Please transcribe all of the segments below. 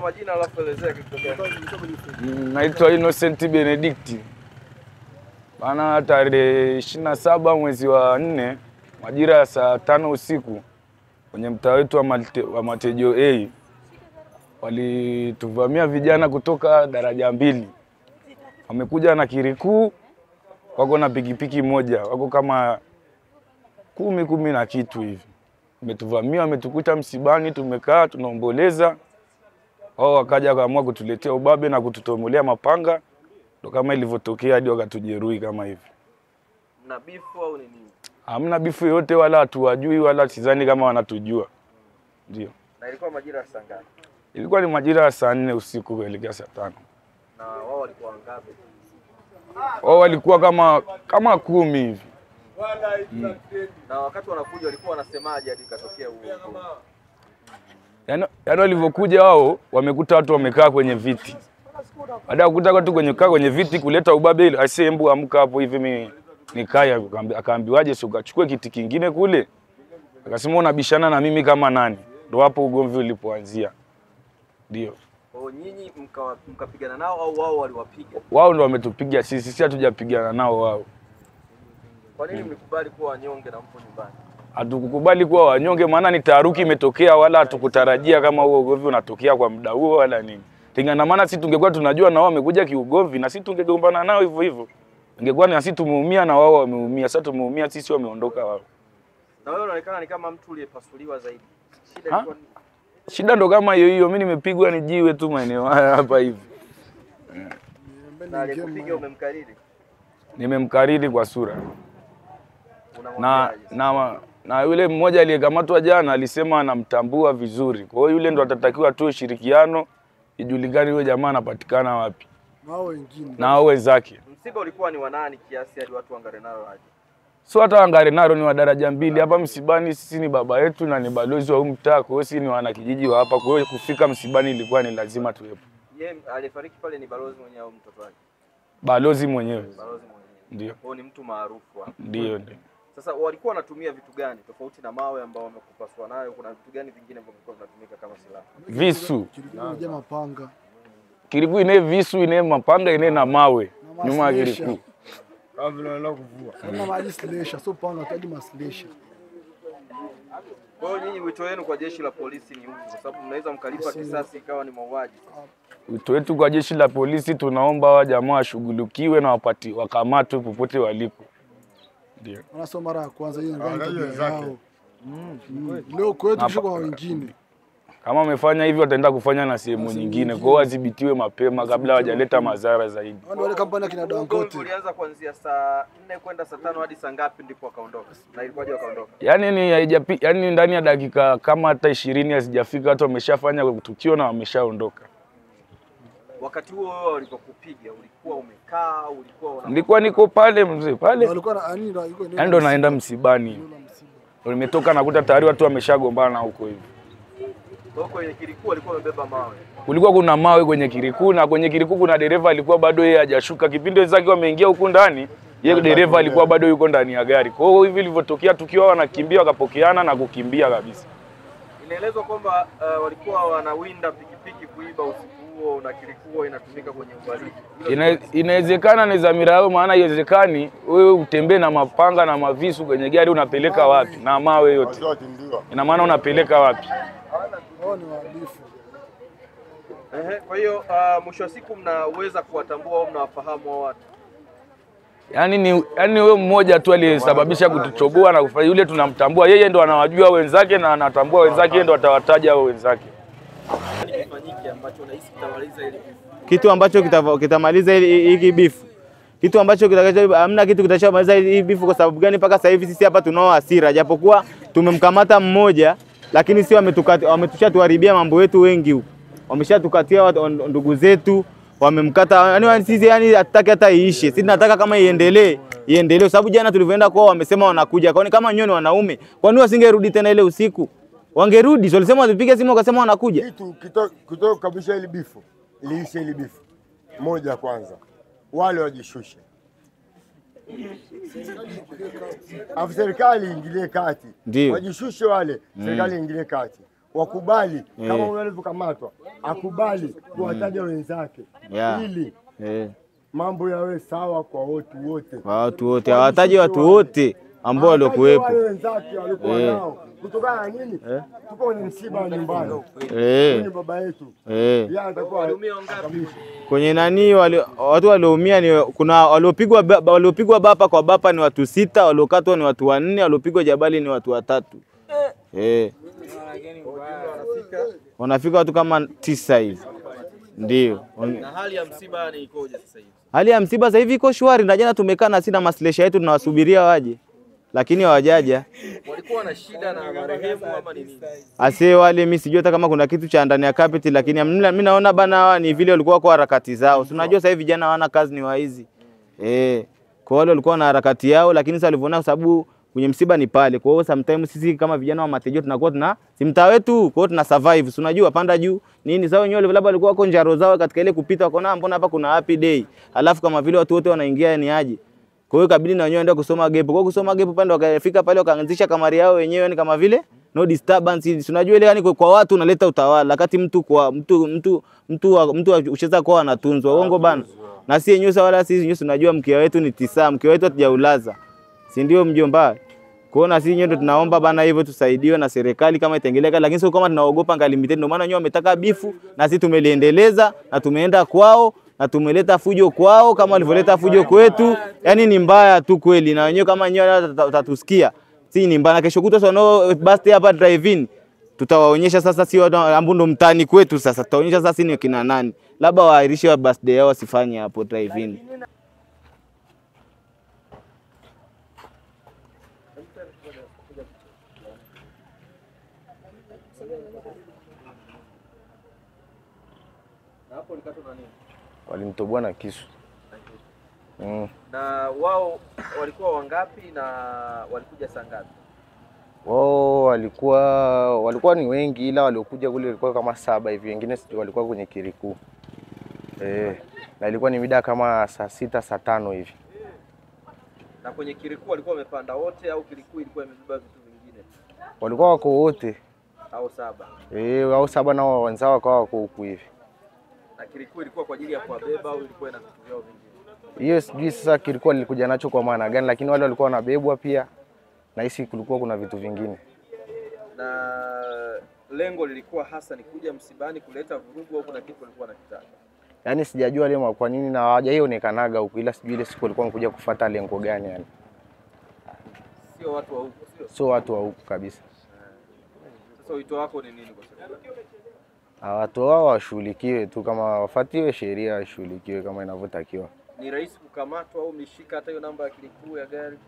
majina alafu elezea kilichotokea. Naitwa Innocent Benedict. Bana, tarehe 27 mwezi wa 4 majira ya saa 5 usiku kwenye mtaa wetu wa Matejo A walituvamia vijana kutoka daraja 2. Wamekuja na kirikuu, wako na pikipiki moja, wako kama 10 na kitu hivi. Wametuvamia, wametukuta msibani, tumekaa tunaomboleza. Wao wakaja kaamua kutuletea ubabe na kututomolea mapanga. Ndio kama ilivyotokea hadi wakatujeruhi kama hivi. Mna bifu au ni nini? Hamna bifu yote, wala hatuwajui wala sidhani kama wanatujua. Ndio. Na ilikuwa majira ya saa ngapi? Ilikuwa ni majira ya saa 4 usiku kuelekea saa 5. Na wao walikuwa wangapi? Wao walikuwa kama 10 hivi. Na wakati wanakuja walikuwa wanasemaje hadi ikatokea huo? Yaani walivyokuja wao wamekuta watu wamekaa kwenye viti. Baada ya kukuta watu kwenye viti kuleta ubabe ile aisee, embu amka hapo hivi mimi nikaya. Akaambiwaje sio ukachukue kiti kingine kule. Akasema unabishana na mimi kama nani? Ndio hapo ugomvi ulipoanzia. Ndio. Nyinyi mkapigana nao au wao waliwapiga? Wao ndio wametupiga sisi hatujapigana nao wao. Kwa nini mlikubali kuwa wanyonge na mpo nyumbani? Hatukukubali kuwa wanyonge, maana ni taharuki imetokea, wala hatukutarajia kama huo ugomvi unatokea kwa muda huo wala nini. Tingana maana sisi tungekuwa tunajua na wao wamekuja kiugomvi na sisi tungegombana nao hivyo hivyo. Ingekuwa ni sisi tumeumia na wao wameumia. Sasa tumeumia sisi, wameondoka wao. Na wewe unaonekana ni kama mtu uliyepasuliwa zaidi. Shida ndo kama hiyo. Mimi nimepigwa ni jiwe tu maeneo hapa hivi. Na alikupiga umemkariri? Nimemkariri kwa sura. Na yule mmoja aliyekamatwa jana alisema anamtambua vizuri. Kwa hiyo yule ndo atatakiwa tu ushirikiano ijulikane yule jamaa anapatikana wapi. Na hao wenzake. Msiba ulikuwa ni wa nani kiasi hadi watu Wangarenaro aje? Sio hata Wangarenaro, ni wa daraja 2 hapa msibani. Sisi ni baba yetu na ni balozi wa mtaa, kwa hiyo sisi ni wana kijiji wa hapa. Kwa hiyo kufika msibani ilikuwa ni lazima tuwepo. Yeye alifariki pale ni balozi mwenyewe au mtoto wake? Balozi mwenyewe. Balozi mwenyewe. Ndio. Kwa ni mtu maarufu hapa. Ndio. Sasa walikuwa wanatumia vitu gani tofauti na mawe ambao wamekupaswa nayo? Kuna vitu gani vingine ambavyo vilikuwa vinatumika kama silaha? Visu. Kirikuu mapanga. Kirikuu ine visu, ine mapanga, ine na mawe. Nyuma ya kirikuu. Kabla la kuvua. Kuna maji slasher, so panga hadi maslasher. Kwa hiyo nyinyi wito wenu kwa jeshi la polisi ni upi? Kwa sababu mnaweza mkalipa kisasi ikawa ni mauaji. Wito wetu kwa jeshi la polisi, tunaomba wa jamaa washughulikiwe na wakamatwe popote walipo. Ndio. Wanasoma mara ya kwanza hiyo ngani zao. Leo kwetu kisha kwa wengine. Kama wamefanya hivyo wataenda kufanya na sehemu nyingine. Kwa hiyo wadhibitiwe mapema kabla hawajaleta madhara zaidi. Wale kampani kina Dangote walianza kuanzia saa 4 kwenda saa 5 hadi saa ngapi ndipo wakaondoka? Na ilikuwaje wakaondoka? Yaani ndani ya dakika kama hata 20 hazijafika watu wameshafanya tukio na wameshaondoka. Wakati huo wewe walipokupiga ulikuwa umekaa, Nilikuwa niko pale mzee pale. Walikuwa na yani ndo naenda msibani. Nimetoka nakuta tayari watu wameshagombana huko hivi. Huko kwenye kirikuu walikuwa wamebeba mawe. Kulikuwa kuna mawe kwenye kirikuu, na kwenye kirikuu kuna dereva alikuwa bado yeye hajashuka. Kipindi wenzake wameingia huko ndani, yeye dereva alikuwa bado yuko ndani ya gari. Kwa hiyo hivi ilivyotokea tukio wanakimbia wakapokeana na kukimbia kabisa. Inaelezwa kwamba walikuwa wanawinda pikipiki kuiba usiku huo na kirikuu inatumika kwenye uhalifu. Inawezekana ni dhamira yao, maana haiwezekani wewe utembee na mapanga na mavisu kwenye gari, unapeleka wapi? Na mawe yote. Ina maana unapeleka wapi? Wao ni wahalifu. Kwa hiyo mwisho wa siku mnaweza kuwatambua au mnawafahamu hao watu? Yaani wewe mmoja tu aliyesababisha kutuchoboa na kufanya yule tunamtambua, yeye ndo anawajua wenzake na anatambua wenzake, yeye ndo atawataja hao wenzake. Kitu ambacho kitamaliza hiki bifu. Kitu ambacho hamna kitu kitachamaliza hii bifu. Kwa sababu gani? Mpaka sasa hivi sisi hapa tunao hasira, japokuwa tumemkamata mmoja, lakini si wametuharibia mambo yetu wengi huko. Wameshatukatia ndugu zetu, wamemkata. Yaani sisi hatutaki hata iishe. Sisi tunataka kama iendelee. Kwa sababu jana tulivyoenda kwao wamesema wanakuja. Kwani kama nyoni wanaume, kwani wasingerudi tena ile usiku? Wangerudi. So walisema walipiga simu wakasema wanakuja. Kitu kutoka kabisa ile bifu. Iliisha ile bifu. Moja kwanza. Wale wajishushe. Afu serikali ingilie kati. Wajishushe wale, serikali ingilie kati. wakubali kama walivyokamatwa, akubali kuwataja wenzake ili mambo yawe sawa kwa watu wote. Watu wote hawataji watu wote ambao waliokuwepo. Wale wenzake walikuwa nao. Kutokana na nini? Tuko kwenye msiba nyumbani. Ni baba yetu. Yeye atakuwa kwenye nani watu walioumia ni kuna waliopigwa bapa kwa bapa ni watu 6, waliokatwa ni watu 4, waliopigwa jabali ni watu 3. Wanafika watu kama 9 hivi. Ndio. Na hali ya msiba ni ikoje sasa hivi? Hali ya msiba sasa hivi iko shwari, na jana tumekaa na sina maslesha yetu tunawasubiria waje. Lakini hawajaja. Walikuwa na shida na marehemu ama ni nini? Ase wale mimi sijui hata kama kuna kitu cha ndani ya carpet, lakini mimi naona bana hawa ni vile walikuwa kwa harakati zao. Unajua sasa hivi vijana hawana kazi, ni waizi. Kwa wale walikuwa na harakati yao, lakini sasa walivyoona kwa sababu kwenye msiba ni pale. Kwa hiyo sometimes sisi kama vijana wa Matejo tunakuwa si mtaa wetu, kwa hiyo tuna survive. Unajua panda juu nini sasa wenyewe labda walikuwa wako njaro zao katika ile kupita wakaona mbona hapa kuna happy day. Alafu kama vile watu wote wanaingia ni aje. Kwa hiyo kabidi na wenyewe ndio kusoma gepo. Kwa kusoma gepo pande wakafika pale wakaanzisha kamari yao wenyewe, ni kama vile no disturbance. Unajua ile yani kwa watu unaleta utawala, wakati mtu ucheza kwa anatunzwa. Uongo bana. Na si yenyewe wala sisi yenyewe tunajua mkia wetu ni 9, mkia wetu hatujaulaza. Si ndio mjomba? Kuona sisi ndio tunaomba bana hivyo tusaidiwe na serikali kama itengeleka, lakini sio kama tunaogopa ngalimite. Ndio maana wenyewe wametaka bifu na sisi tumeliendeleza na tumeenda kwao na tumeleta fujo kwao kama walivyoleta fujo kwetu. Yani ni mbaya tu kweli, na wenyewe kama wenyewe watatusikia. Si ni mbaya. Kesho kutwa sono basi hapa drive-in tutawaonyesha sasa, si ambao ndo mtani kwetu. Sasa tutaonyesha sasa ni kina nani, labda waahirishe wa birthday yao wasifanye hapo drive-in. Hapo likatwa na nini? Walimtoboa na kisu. Na wao walikuwa wangapi na walikuja saa ngapi? Wao walikuwa ni wengi, ila waliokuja kule walikuwa kama 7 hivi, wengine walikuwa kwenye Kiriku. Na ilikuwa ni mida kama saa 6 saa 5 hivi. Na kwenye Kiriku walikuwa wamepanda wote au Kiriku ilikuwa imebeba vitu vingine? Walikuwa wako wote Au 7? Au 7 na wenzao wakawa wako huku hivi. Na Kiriku ilikuwa kwa ajili ya kuwabeba au ilikuwa ina vitu vyao vingine? Hiyo sijui sasa Kiriku alikuja nacho kwa maana gani, lakini wale walikuwa wanabebwa pia. Na hisi kulikuwa kuna vitu vingine. Na lengo lilikuwa hasa ni kuja msibani kuleta vurugu au kuna kitu walikuwa wanakitaka? Yaani sijajua leo kwa nini na hawajaionekanaga huku, ila sijui ile siku walikuwa wanakuja kufuata lengo gani yani. Sio watu wa huku, sio? Sio watu wa huku kabisa. Sasa wito wako ni nini kwa serikali? Watu wao washughulikiwe tu, kama wafuatiwe sheria washughulikiwe kama inavyotakiwa. Ni rahisi kukamatwa au mlishika hata hiyo namba ya Kiriku ya gari?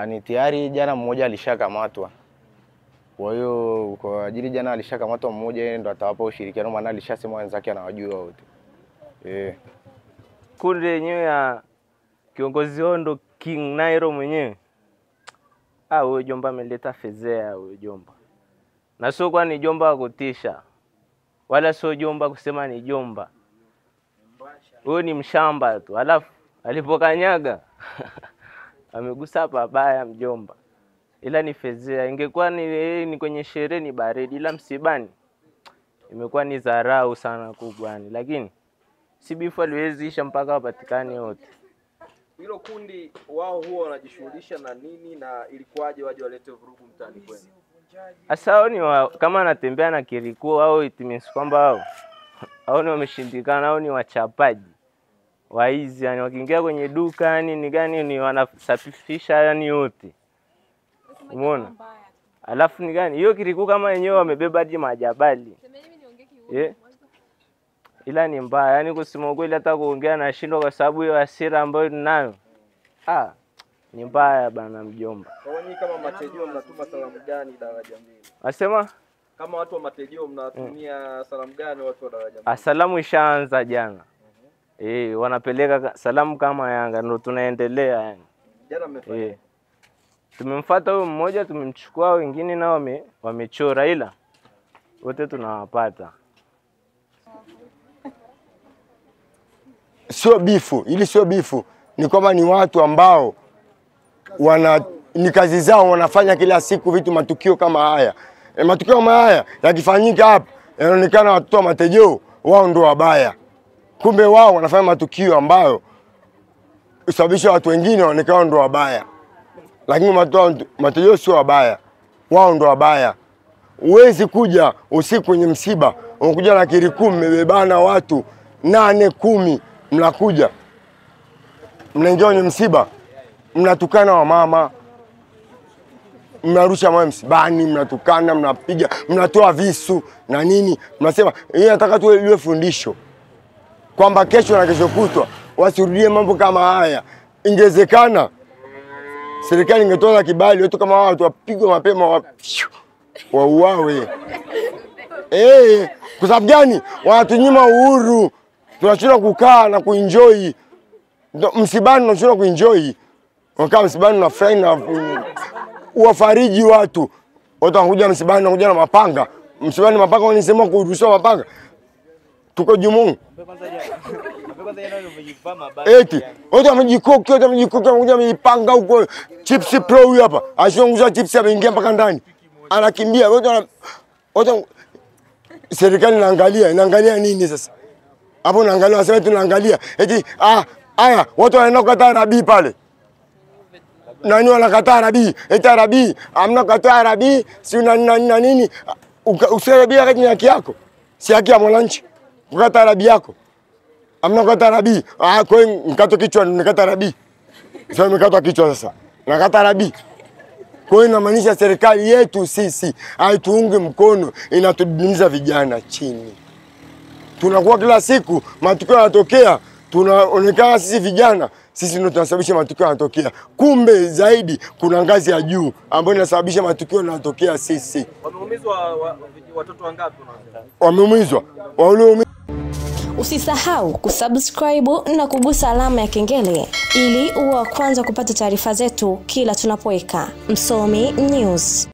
Ni tayari jana mmoja alishakamatwa. Kwa hiyo kwa ajili jana alishakamatwa mmoja, yeye ndo atawapa ushirikiano, maana alishasema wenzake anawajua wote. Kundi yenyewe ya kiongozi wao ndo King Nairo mwenyewe. Huyo jomba ameleta fezea huyo jomba. Na sio kwa ni jomba kutisha. Wala sio jomba kusema ni jomba. Huyo ni mshamba tu. Alafu alipokanyaga amegusa pabaya mjomba. Ila ni fezea. Ingekuwa ni kwenye sherehe ni baridi, ila msibani imekuwa ni dharau sana kubwa ni. Lakini si bifu aliwezi isha mpaka wapatikane wote. Hilo kundi wao huwa wanajishughulisha na nini na ilikuwaje waje walete vurugu mtaani kwenu? Asa hao ni kama anatembea na Kiriku au it means kwamba hao ni wameshindikana, hao ni wachapaji. Waizi yani wakiingia kwenye duka yani ni gani ni wanasafisha yani yote. Umeona? Alafu ni gani? Hiyo Kiriku kama yenyewe wamebeba hadi majabali. Ila ni mbaya yani kusema kweli, hata kuongea na shindo kwa sababu hiyo hasira ambayo ninayo. Ni mbaya bana mjomba. Kwa nini kama Matejo mnatuma salamu gani daraja mbili? Wasema kama watu wa Matejo mnatumia salamu gani watu wa daraja mbili? Salamu ishaanza jana. Wanapeleka salamu kama Yanga ndio tunaendelea yani. Jana mmefanya. Tumemfuata huyo mmoja, tumemchukua, wengine nao wamechora, ila wote tunawapata. Sio bifu, ili sio bifu. Ni kwamba ni watu ambao ni kazi zao, wanafanya kila siku vitu, matukio kama haya. Matukio kama haya yakifanyika hapa, yanaonekana watoto wa Matejeo wao ndio wabaya. Kumbe wao wanafanya matukio ambayo usababisha watu wengine waonekane ndio wabaya. Lakini Matejeo sio wabaya. Wao ndio wabaya. Uwezi kuja usiku kwenye msiba, unakuja na kiriku mmebebana watu 8 10, mnakuja. Mnaingia kwenye msiba, mnatukana wamama, mnarusha mawe msibani, mnatukana, mnapiga, mnatoa visu na nini. Mnasema hii nataka tu iwe fundisho kwamba kesho na kesho kutwa wasirudie mambo kama haya. Ingewezekana serikali ingetoa kibali watu kama watu wapigwe mapema wauawe. Kwa sababu gani? Wanatunyima uhuru. Tunashindwa kukaa na kuenjoy. Msibani tunashindwa kuenjoy. Unakaa msibani na friend na uwafariji watu. Watu wanakuja msibani wanakuja na mapanga. Msibani mapanga wanasema kuruhusiwa mapanga. Tuko jumu. Eti, watu wamejikoki, wanakuja mipanga huko. Chips Pro huyu hapa. Ashonguza chips ameingia mpaka ndani. Anakimbia. Watu serikali inaangalia nini sasa? Hapo naangalia, wasema tunaangalia. Eti haya watu wanaenda kukataa Rabii pale. Nani wanakataa Rabii? Eti Rabii, amna kukataa Rabii, si na nini? Usirabia kati haki yako. Si haki ya mwananchi. Kukataa Rabii yako. Amna kukataa Rabii. Kwa hiyo mkato kichwa nikata Rabii. Sasa mkato kichwa sasa. Nakata Rabii. Kwa hiyo inamaanisha serikali yetu sisi haituunge mkono, inatudumiza vijana chini. Tunakuwa kila siku matukio yanatokea, tunaonekana sisi vijana sisi ndio tunasababisha matukio yanatokea. Kumbe zaidi kuna ngazi ya juu ambayo inasababisha matukio yanatokea sisi. Wameumizwa watoto wangapi unaanza? Wameumizwa. Usisahau kusubscribe na kugusa alama ya kengele ili uwe wa kwanza kupata taarifa zetu kila tunapoweka Msomi News.